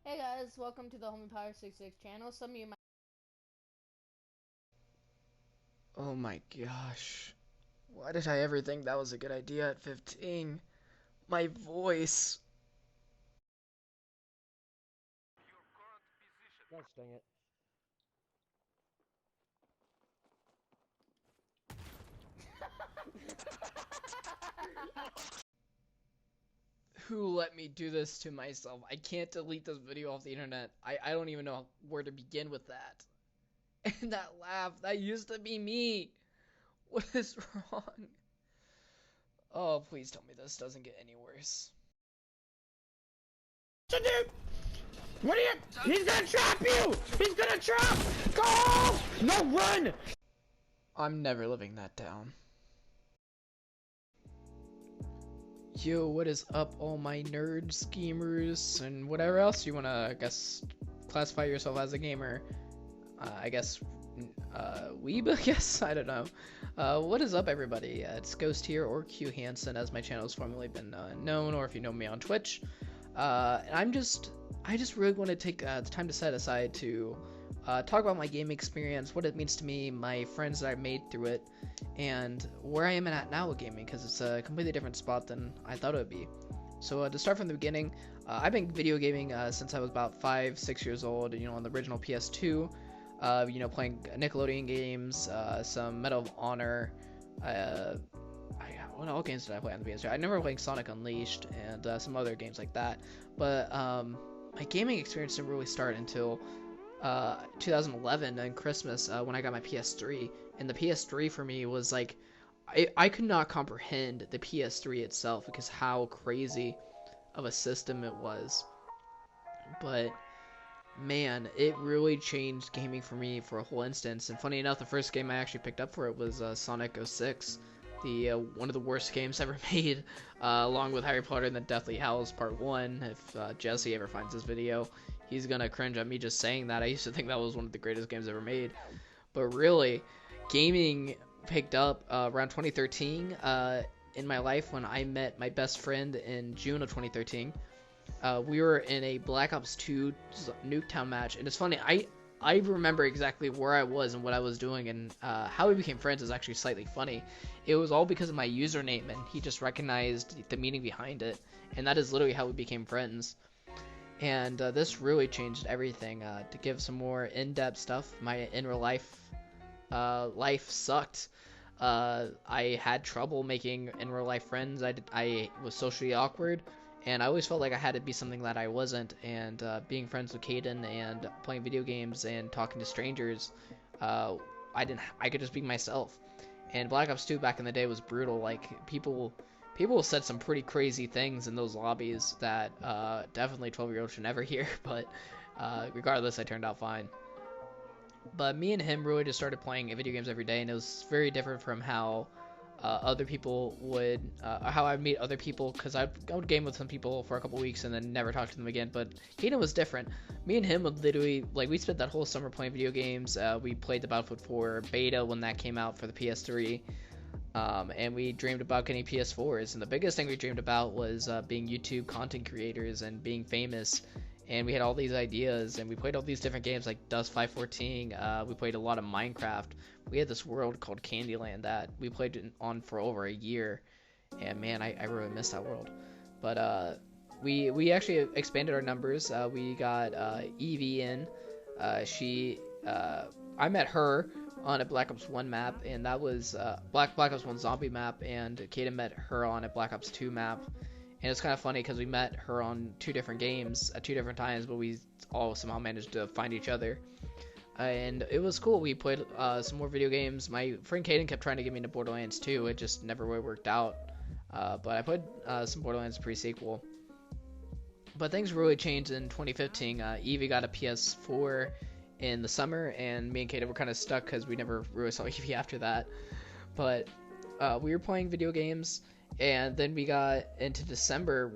Hey guys, welcome to the Homie Power 66 channel. Some of you might. Oh my gosh. Why did I ever think that was a good idea at 15? My voice. Gosh dang it. Who let me do this to myself? I can't delete this video off the internet. I don't even know where to begin with that. And that laugh, that used to be me. What is wrong? Oh, please tell me this doesn't get any worse. Dude, what are you? He's gonna trap you! He's gonna trap! Go! No, run! I'm never living that down. Yo, what is up, all my nerd schemers and whatever else you wanna, I guess, classify yourself as a gamer? I guess, weeb, I guess? I don't know. What is up, everybody? It's Ghost here, or Q Hansen, as my channel has formerly been known, or if you know me on Twitch. And I just really want to take the time to set aside to talk about my gaming experience, what it means to me, my friends that I made through it, and where I am at now with gaming, because it's a completely different spot than I thought it would be. So to start from the beginning, I've been video gaming since I was about 5, 6 years old, on the original PS2, playing Nickelodeon games, some Medal of Honor, what all games did I play on the PS2? I remember playing Sonic Unleashed and some other games like that, but my gaming experience didn't really start until 2011 and Christmas when I got my PS3, and the PS3 for me was like, I could not comprehend the PS3 itself because how crazy of a system it was, but man, it really changed gaming for me for a whole instance. And funny enough, the first game I actually picked up for it was Sonic 06, the one of the worst games ever made, along with Harry Potter and the Deathly Hallows Part 1. If Jesse ever finds this video, he's gonna cringe at me just saying that. I used to think that was one of the greatest games ever made. But really, gaming picked up around 2013 in my life when I met my best friend in June of 2013. We were in a Black Ops 2 Nuketown match, and it's funny. I remember exactly where I was and what I was doing, and how we became friends is actually slightly funny. It was all because of my username, and he just recognized the meaning behind it, and that is literally how we became friends. And this really changed everything. To give some more in-depth stuff, my in real life sucked. I had trouble making in real life friends. I was socially awkward, and I always felt like I had to be something that I wasn't. And being friends with Caden and playing video games and talking to strangers, uh, I could just be myself. And Black Ops 2 back in the day was brutal. Like people said some pretty crazy things in those lobbies that definitely 12-year-olds should never hear. But regardless, I turned out fine. But me and him really just started playing video games every day, and it was very different from how other people would, how I meet other people, because I would game with some people for a couple weeks and then never talk to them again. But Kaden was different. Me and him would literally, like, we spent that whole summer playing video games. We played the Battlefield 4 beta when that came out for the PS3. And we dreamed about getting PS4s, and the biggest thing we dreamed about was being YouTube content creators and being famous. And we had all these ideas, and we played all these different games like Dust 514. We played a lot of Minecraft. We had this world called Candyland that we played on for over a year, and man, I really miss that world. But we actually expanded our numbers. We got Evie in. She I met her on a Black Ops 1 map, and that was Black Ops 1 zombie map, and Kaden met her on a Black Ops 2 map. And it's kind of funny because we met her on two different games at two different times, but we all somehow managed to find each other. And it was cool. We played some more video games. My friend Kaden kept trying to get me into Borderlands 2. It just never really worked out. But I played some Borderlands pre-sequel. But things really changed in 2015. Evie got a PS4 in the summer, and me and Kaden were kind of stuck because we never really saw Evie after that. But we were playing video games, and then we got into December,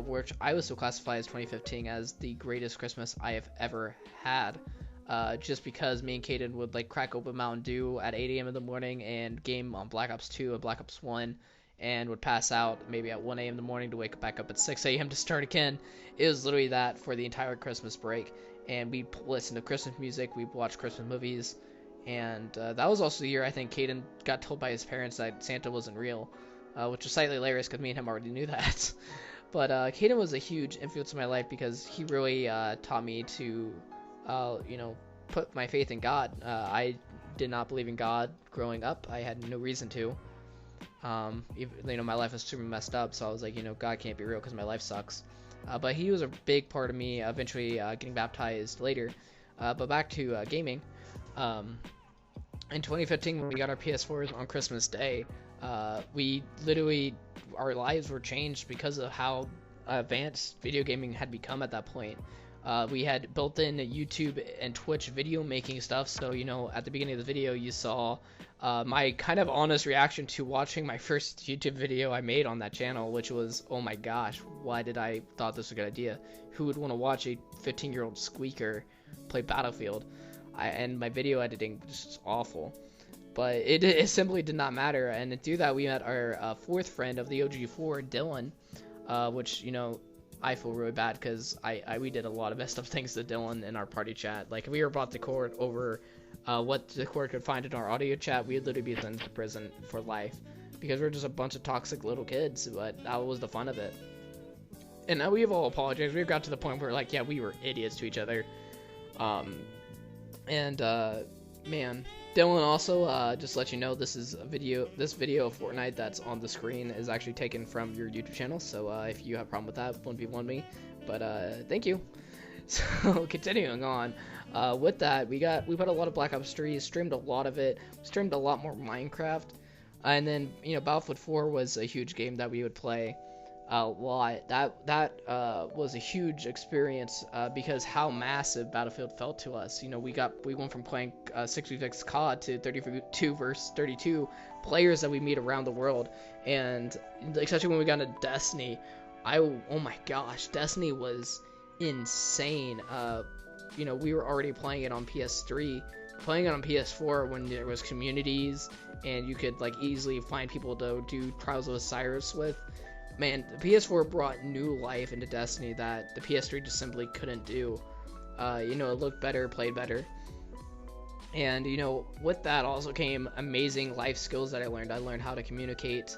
which I was still classified as 2015 as the greatest Christmas I have ever had. Just because me and Kaden would like crack open Mountain Dew at 8 a.m. in the morning and game on Black Ops 2 and Black Ops 1, and would pass out maybe at 1 a.m. in the morning to wake back up at 6 a.m. to start again. It was literally that for the entire Christmas break. And we'd listen to Christmas music, we'd watch Christmas movies, and that was also the year I think Caden got told by his parents that Santa wasn't real, which was slightly hilarious because me and him already knew that. But Caden was a huge influence in my life because he really taught me to, put my faith in God. I did not believe in God growing up. I had no reason to. My life was super messed up, so I was like, God can't be real because my life sucks. But he was a big part of me eventually getting baptized later. But back to gaming. In 2015, when we got our PS4s on Christmas Day, we literally, our lives were changed because of how advanced video gaming had become at that point. We had built-in YouTube and Twitch video making stuff, so at the beginning of the video you saw my kind of honest reaction to watching my first YouTube video I made on that channel, which was, oh my gosh, why did I thought this was a good idea? Who would want to watch a 15-year-old squeaker play Battlefield? And my video editing was just awful. But it simply did not matter, and through that we met our fourth friend of the OG4, Dylan, which, I feel really bad because we did a lot of messed up things to Dylan in our party chat. Like, if we were brought to court over what the court could find in our audio chat, we'd literally be sent to prison for life because we're just a bunch of toxic little kids, but that was the fun of it. And now we've all apologized. We've got to the point where, like, yeah, we were idiots to each other. Man, Dylan also, just to let you know, this video of Fortnite that's on the screen is actually taken from your YouTube channel, so if you have a problem with that, 1v1 me, but thank you. So continuing on, with that, we put a lot of Black Ops 3, streamed a lot of it, streamed a lot more Minecraft, and then Battlefield 4 was a huge game that we would play a lot. That was a huge experience because how massive Battlefield felt to us. We went from playing 6v6 COD to 32 versus 32 players that we meet around the world, and especially when we got into Destiny, oh my gosh, Destiny was insane. We were already playing it on PS3, playing it on PS4 when there was communities and you could like easily find people to do Trials of Osiris with. Man, the PS4 brought new life into Destiny that the PS3 just simply couldn't do. It looked better, played better. And, with that also came amazing life skills that I learned. I learned how to communicate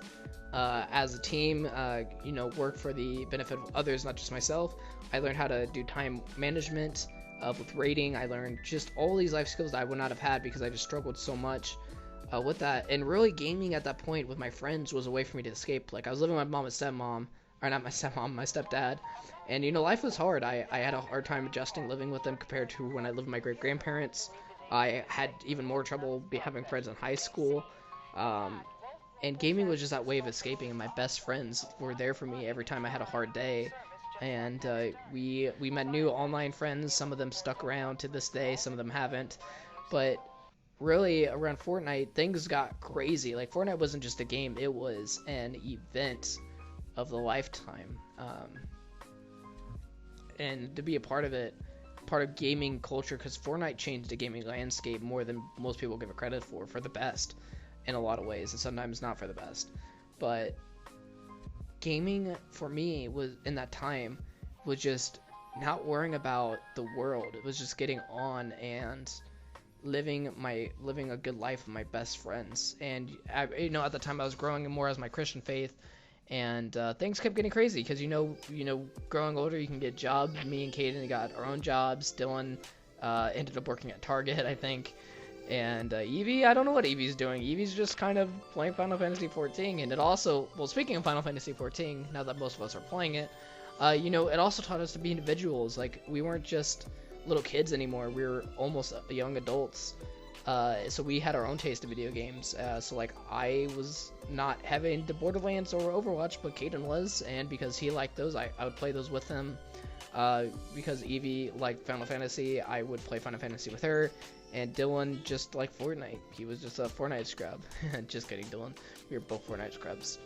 as a team, work for the benefit of others, not just myself. I learned how to do time management with rating. I learned just all these life skills that I would not have had because I just struggled so much with that. And really gaming at that point with my friends was a way for me to escape. Like, I was living with my mom and stepmom, or not my stepmom, my stepdad, and life was hard. I had a hard time adjusting living with them compared to when I lived with my great grandparents. I had even more trouble having friends in high school, and gaming was just that way of escaping, and my best friends were there for me every time I had a hard day. And we met new online friends. Some of them stuck around to this day, some of them haven't, but really around Fortnite things got crazy. Like, Fortnite wasn't just a game, it was an event of the lifetime, and to be a part of it, part of gaming culture, because Fortnite changed the gaming landscape more than most people give it credit for the best in a lot of ways, and sometimes not for the best. But gaming for me was, in that time, was just not worrying about the world. It was just getting on and living a good life with my best friends. And at the time I was growing more as my Christian faith, and things kept getting crazy because growing older you can get jobs. Me and Caden got our own jobs. Dylan ended up working at Target, I think. And Evie, I don't know what Evie's doing. Evie's just kind of playing Final Fantasy XIV, and it also, well, speaking of Final Fantasy XIV, now that most of us are playing it, it also taught us to be individuals. Like, we weren't just little kids anymore, we were almost young adults, so we had our own taste of video games. So like, I was not heavy into Borderlands or Overwatch, but Caden was, and because he liked those, I would play those with him. Because Evie liked Final Fantasy, I would play Final Fantasy with her, and Dylan just liked Fortnite. He was just a Fortnite scrub. Just kidding, Dylan. We were both Fortnite scrubs.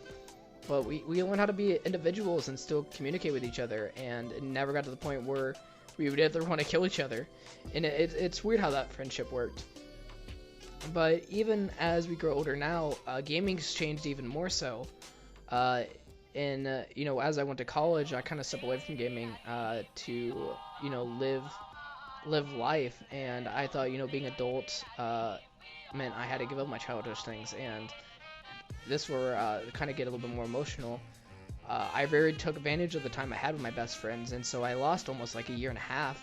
But we learned how to be individuals and still communicate with each other, and it never got to the point where we would either want to kill each other. And it's weird how that friendship worked. But even as we grow older now, gaming's changed even more so. You know, as I went to college, I kind of stepped away from gaming to, you know, live life, and I thought, you know, being adult meant I had to give up my childish things, and this were kind of get a little bit more emotional. I very took advantage of the time I had with my best friends, and so I lost almost like a year and a half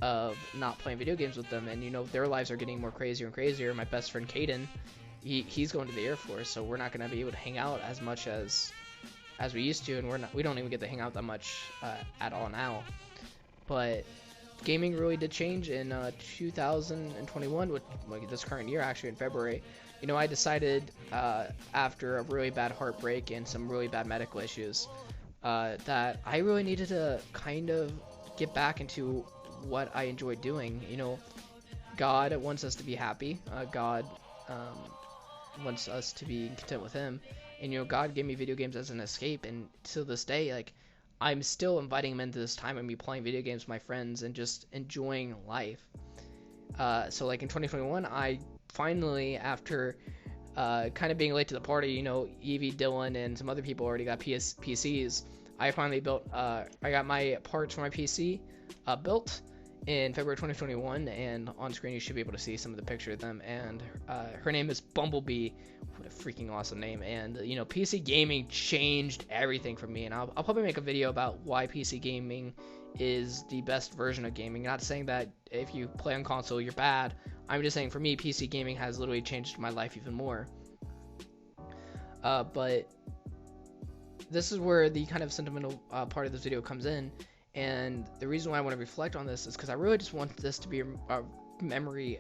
of not playing video games with them, and you know, their lives are getting more crazier and crazier. My best friend Caden, he's going to the Air Force, so we're not going to be able to hang out as much as we used to, and we don't even get to hang out that much at all now. But gaming really did change in 2021, with like this current year, actually in February. You know, I decided after a really bad heartbreak and some really bad medical issues that I really needed to kind of get back into what I enjoy doing. You know, God wants us to be happy. God wants us to be content with Him. And you know, God gave me video games as an escape, and to this day, like, I'm still inviting Him into this time of me playing video games with my friends and just enjoying life. So like in 2021, I finally, after kind of being late to the party, you know, Evie, Dylan, and some other people already got PCs. I finally built, I got my parts for my PC built in February 2021, and on screen you should be able to see some of the picture of them, and her name is Bumblebee. What a freaking awesome name. And you know, PC gaming changed everything for me, and I'll probably make a video about why PC gaming is the best version of gaming. Not saying that if you play on console you're bad. I'm just saying for me, PC gaming has literally changed my life even more. But this is where the kind of sentimental part of this video comes in, and the reason why I want to reflect on this is because I really just want this to be a memory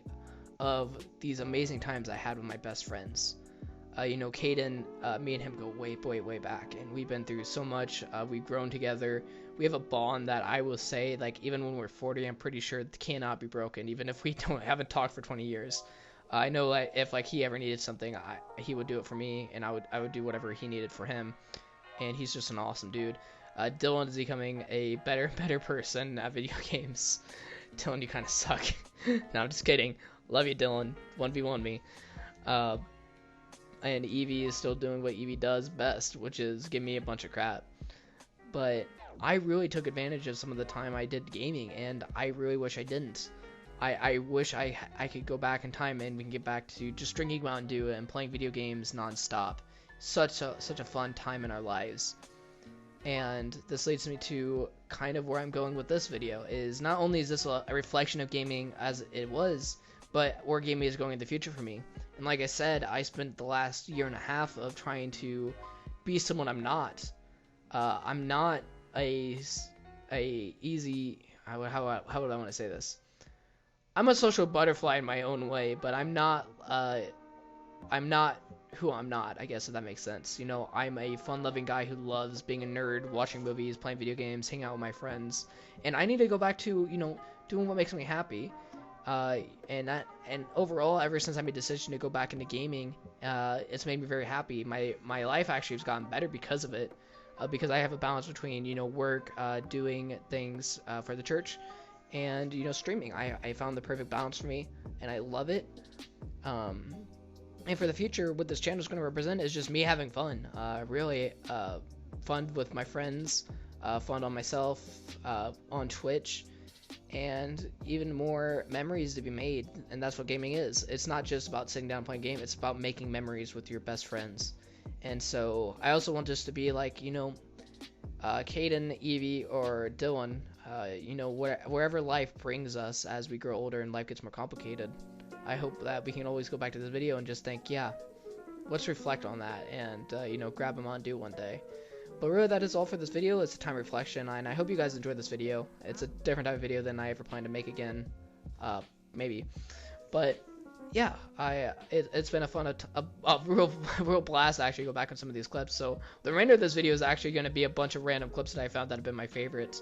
of these amazing times I had with my best friends. You know, Caden, me and him go way back, and we've been through so much. We've grown together. We have a bond that I will say, like, even when we're 40, I'm pretty sure it cannot be broken, even if we haven't talked for 20 years. I know that if like he ever needed something, he would do it for me, and I would do whatever he needed for him. And he's just an awesome dude. Dylan is becoming a better person at video games. Dylan, you kind of suck. No, I'm just kidding. Love you, Dylan. 1v1 me. And Evie is still doing what Evie does best, which is give me a bunch of crap. But I really took advantage of some of the time I did gaming, and I really wish I didn't. I wish I could go back in time and we can get back to just drinking Mountain Dew and playing video games non-stop. Such a fun time in our lives. And this leads me to kind of where I'm going with this video, is not only is this a reflection of gaming as it was, but where gaming is going in the future for me. And like I said, I spent the last year and a half of trying to be someone I'm not. I'm not a easy, how would I want to say this? I'm a social butterfly in my own way, but I'm not who I'm not, I guess, if that makes sense. You know, I'm a fun-loving guy who loves being a nerd, watching movies, playing video games, hanging out with my friends, and I need to go back to, you know, doing what makes me happy. And overall, ever since I made the decision to go back into gaming, it's made me very happy. My life actually has gotten better because of it, because I have a balance between, you know, work, doing things for the church, and, you know, streaming. I found the perfect balance for me, and I love it. And for the future, what this channel is going to represent is just me having fun. Really fun with my friends, fun on myself, on Twitch, and even more memories to be made. And that's what gaming is. It's not just about sitting down and playing a game, it's about making memories with your best friends. And so I also want this to be like, you know, Caden, Evie, or Dylan, you know, wherever life brings us as we grow older and life gets more complicated. I hope that we can always go back to this video and just think, yeah, let's reflect on that, and you know, grab a Mountain Dew one day. But really, that is all for this video. It's a time reflection, and I hope you guys enjoyed this video. It's a different type of video than I ever plan to make again, maybe. But yeah, it's been a real blast to actually go back on some of these clips. So the remainder of this video is actually going to be a bunch of random clips that I found that have been my favorite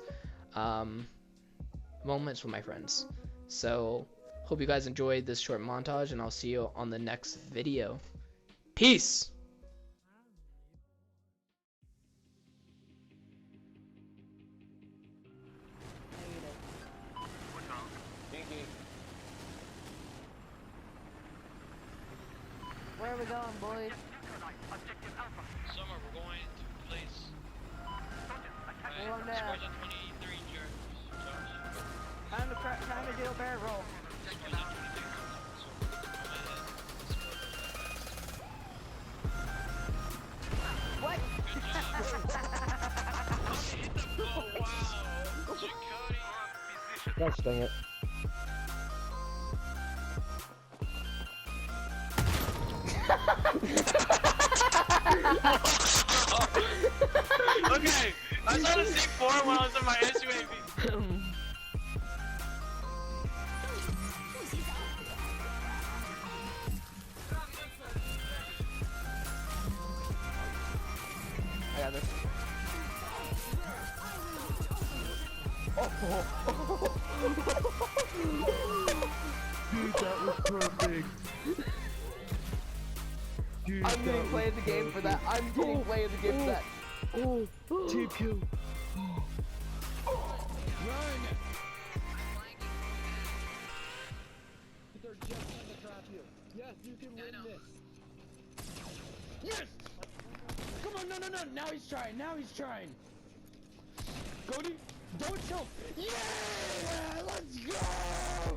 moments with my friends. So hope you guys enjoyed this short montage, and I'll see you on the next video. Peace! Where are we going, boys? Summer, we're going to place. Well, Alright, scores on 23, Josh. Time to do a barrel roll. Scores on 23. So, go ahead. What? Good job. Oh, wow. Cody. Gosh dang it. Okay, I saw the C4 while I was in my SUAV. I got this. Dude, that was perfect. Dude, I'm getting played the game for that. I'm getting played the game for that. Oh, team kill. Run! They're just trying to trap you. Yes, you can win this. Yes! Come on, no. Now he's trying. Cody, don't choke. Yeah! Let's go!